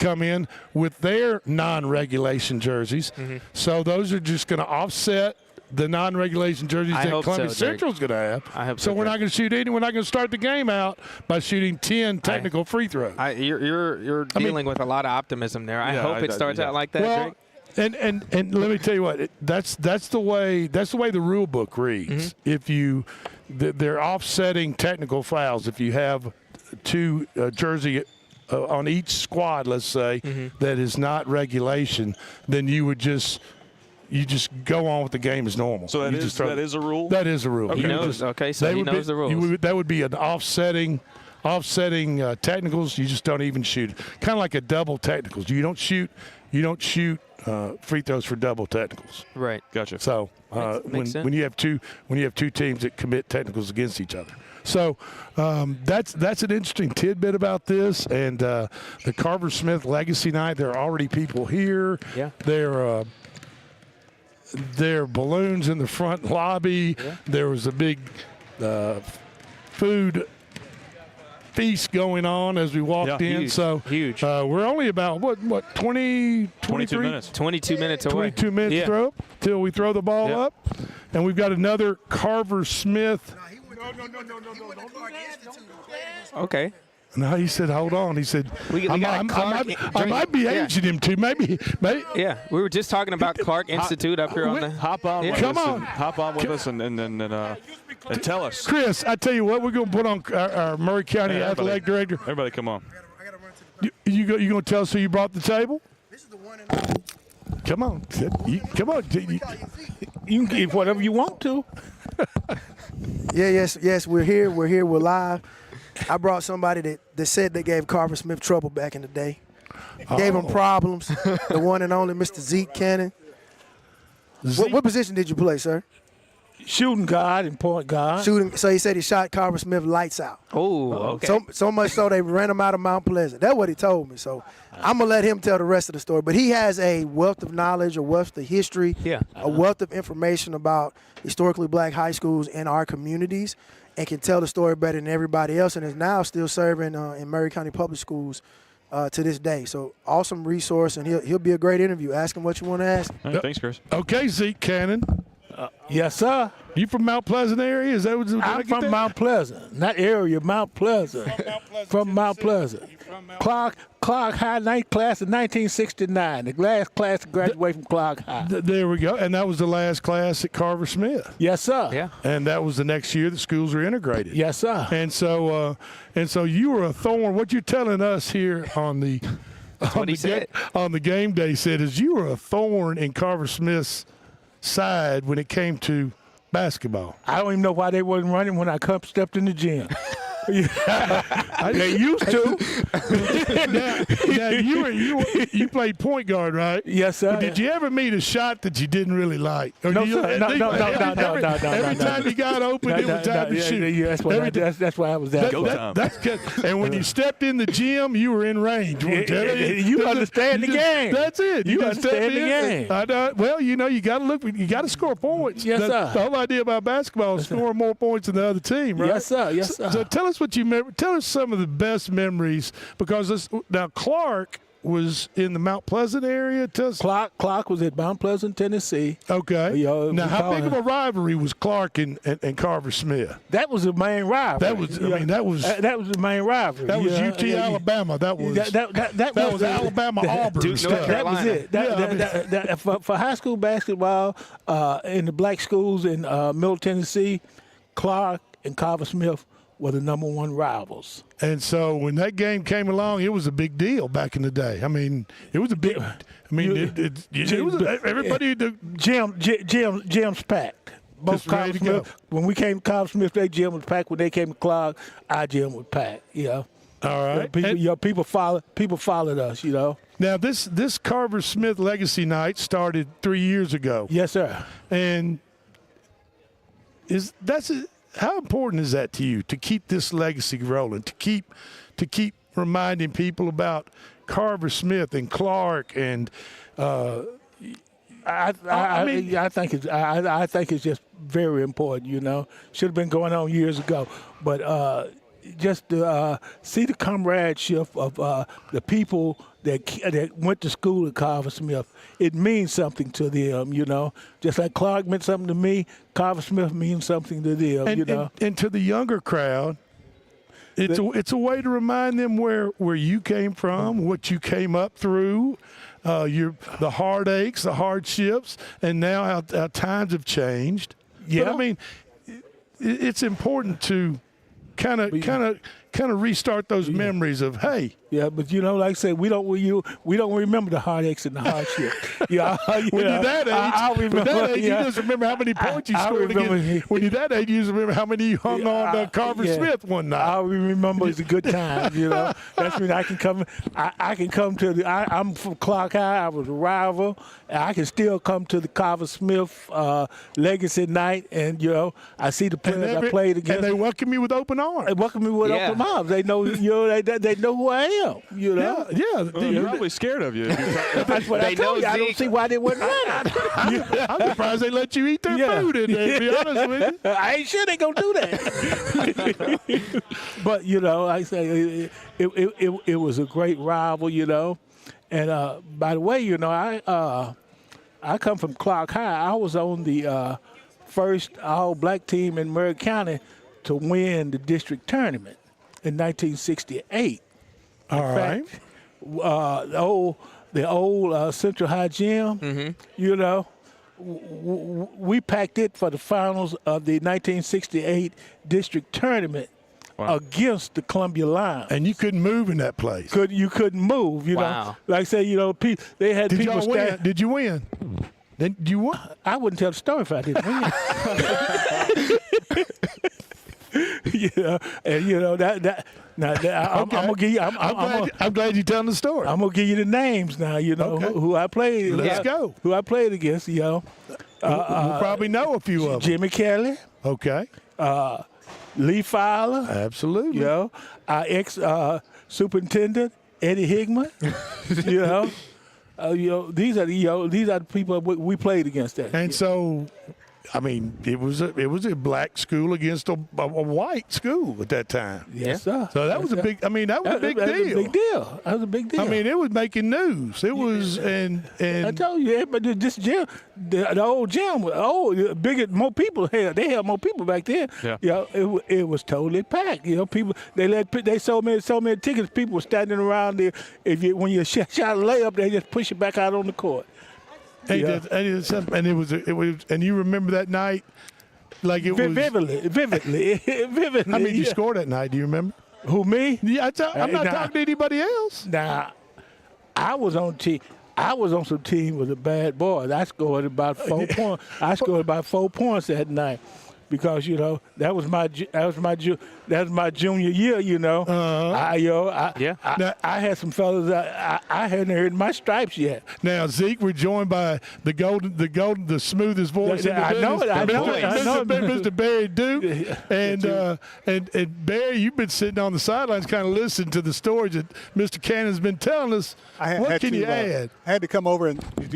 come in with their non-regulation jerseys. So those are just going to offset the non-regulation jerseys that Columbia Central's going to have. I hope so. We're not going to shoot any. We're not going to start the game out by shooting 10 technical free throws. You're dealing with a lot of optimism there. I hope it starts out like that, well, Drake. And let me tell you what, that's the way the rule book reads. If they're offsetting technical fouls. If you have two jersey on each squad, let's say, that is not regulation, then you just go on with the game as normal. So that is a rule? That is a rule. Okay. He knows the rules. That would be an offsetting technicals. You just don't even shoot. Kind of like a double technicals. You don't shoot free throws for double technicals. Right. Gotcha. So when you have two teams that commit technicals against each other. So that's an interesting tidbit about this. And the Carver Smith Legacy Night, there are already people here. Yeah. There are balloons in the front lobby. Yeah. There was a big food feast going on as we walked in. Huge, so huge. We're only about, 22 minutes. 22 minutes away. 22 minutes throw till we throw the ball up. And we've got another Carver Smith. Okay. No, he said, hold on. He said, I might be aging him too. Maybe. Yeah, we were just talking about Clark Institute up here on the. Hop on with us and tell us. Chris, I tell you what, we're going to put on our Murray County Athletic Director. Everybody come on. You going to tell us who you brought the table? This is the one and Come on. Come on. You can give whatever you want to. Yes, we're here. We're live. I brought somebody that said they gave Carver Smith trouble back in the day. Gave him problems. The one and only Mr. Zeke Cannon. What position did you play, sir? Shooting guard and point guard. Shooting. So he said he shot Carver Smith lights out. Oh, okay. So much so they ran him out of Mount Pleasant. That's what he told me. So I'm going to let him tell the rest of the story. But he has a wealth of knowledge, a wealth of history, a wealth of information about historically black high schools in our communities, and can tell the story better than everybody else, and is now still serving in Murray County Public Schools to this day. So awesome resource, and he'll be a great interview. Ask him what you want to ask. Right, thanks, Chris. Okay, Zeke Cannon. Yes, sir. You from Mount Pleasant area? Is that what I'm from Mount Pleasant. Not area, Mount Pleasant. From Mount Pleasant. Clark High, ninth class of 1969. The last class to graduate from Clark High. There we go. And that was the last class at Carver Smith. Yes, sir. Yeah. And that was the next year the schools were integrated. Yes, sir. And so you were a thorn. What you're telling us here on the game day said is you were a thorn in Carver Smith's side when it came to basketball. I don't even know why they wasn't running when I stepped in the gym. They used to. now you played point guard, right? Yes, sir. But did you ever meet a shot that you didn't really like? Or No, you, sir. No. Every time you got open, it was time to shoot. Yeah, that's why I was there. Go time. That's good. And when you stepped in the gym, you were in range. You understand the game. That's it. You understand the game. I know. Well, you got to look. You got to score points. Yes, sir. The whole idea about basketball is scoring more points than the other team, right? Yes, sir. Yes, sir. So tell us what you remember. Tell us some of the best memories, because now Clark was in the Mount Pleasant area. Clark was at Mount Pleasant, Tennessee. Okay. Now, how big of a rivalry was Clark and Carver Smith? That was the main rivalry. That was the main rivalry. That was UT Alabama. That was Alabama Auburn stuff. That was it. For high school basketball in the black schools in Middle Tennessee, Clark and Carver Smith were the #1 rivals. And so when that game came along, it was a big deal back in the day. I mean, it was a big. I mean, it was everybody. Gym's packed. Both Carver Smith. When we came to Carver Smith, their gym was packed. When they came to Clark, our gym was packed. Yeah. All right. People followed us. You know. Now this Carver Smith Legacy Night started 3 years ago. Yes, sir. And how important is that to you, to keep this legacy rolling, to keep reminding people about Carver Smith and Clark and I think it's just very important. You know, should have been going on years ago, but just to see the comradeship of the people that went to school at Carver Smith. It means something to them, you know. Just like Clark meant something to me, Carver Smith means something to them, and, you know. And to the younger crowd, it's a way to remind them where you came from, what you came up through, the heartaches, the hardships, and now how times have changed. Yeah. But I mean, it's important to kind of restart those memories of, hey. Yeah, but you know, like I said, we don't remember the heartaches and the hardship. Yeah, When you're that age, I remember, you just remember how many points you scored against. When you're that age, you just remember how many you hung on Carver Smith one night. I remember it's a good time. You know, that's when I can come. I can come to the. I'm from Clark High. I was a rival. I can still come to the Carver Smith Legacy night, and you know, I see the players I played against, and they welcome me with open arms. They welcome me with open arms. They know, you know, they know who I am. You know, yeah. They're probably scared of you. That's what I told you. I don't see why they wouldn't run. I'm surprised they let you eat their food in there, to be honest with you. I ain't sure they gonna do that. But you know, I say it was a great rival, you know. And by the way, you know, I come from Clark High. I was on the first all-black team in Murray County to win the district tournament in 1968. All right. The old Central High Gym, you know, we packed it for the finals of the 1968 district tournament against the Columbia Lions. And you couldn't move in that place. You couldn't move, you know. Like I say, you know, they had people y'all win? Did you win? Did you win? I wouldn't tell the story if I didn't win. You know, and you know that. Now, I'm gonna give you. I'm glad you're telling the story. I'm gonna give you the names now. You know who I played. Let's go. Who I played against. You know, we'll probably know a few of them. Jimmy Kelly. Okay. Lee Fowler. Absolutely. You know, our ex superintendent Eddie Higman. You know, these are the people we played against. That. And so, I mean, it was a black school against a white school at that time. Yes, sir. So that was a big. I mean, that was a big deal. That was a big deal. That was a big deal. I mean, it was making news. It was and I told you, but this gym, the old gym, bigger, more people had. They had more people back then. Yeah. You know, it was totally packed. You know, people they sold many tickets. People were standing around there. When you shot a layup, they just push it back out on the court. And it was, and you remember that night, like it was vividly. How many you scored that night? Do you remember? Who, me? Yeah, I'm not talking to anybody else. Nah, I was on some team with the bad boys. I scored about 4 points. I scored about 4 points that night. Because you know that was my junior year. You know, I had some fellas. I hadn't heard my stripes yet. Now Zeke, we're joined by the smoothest voice in the business. I know it. Mr. Barry Duke, and Barry, you've been sitting on the sidelines, kind of listening to the stories that Mr. Cannon's been telling us. What can you add? I had to come over and do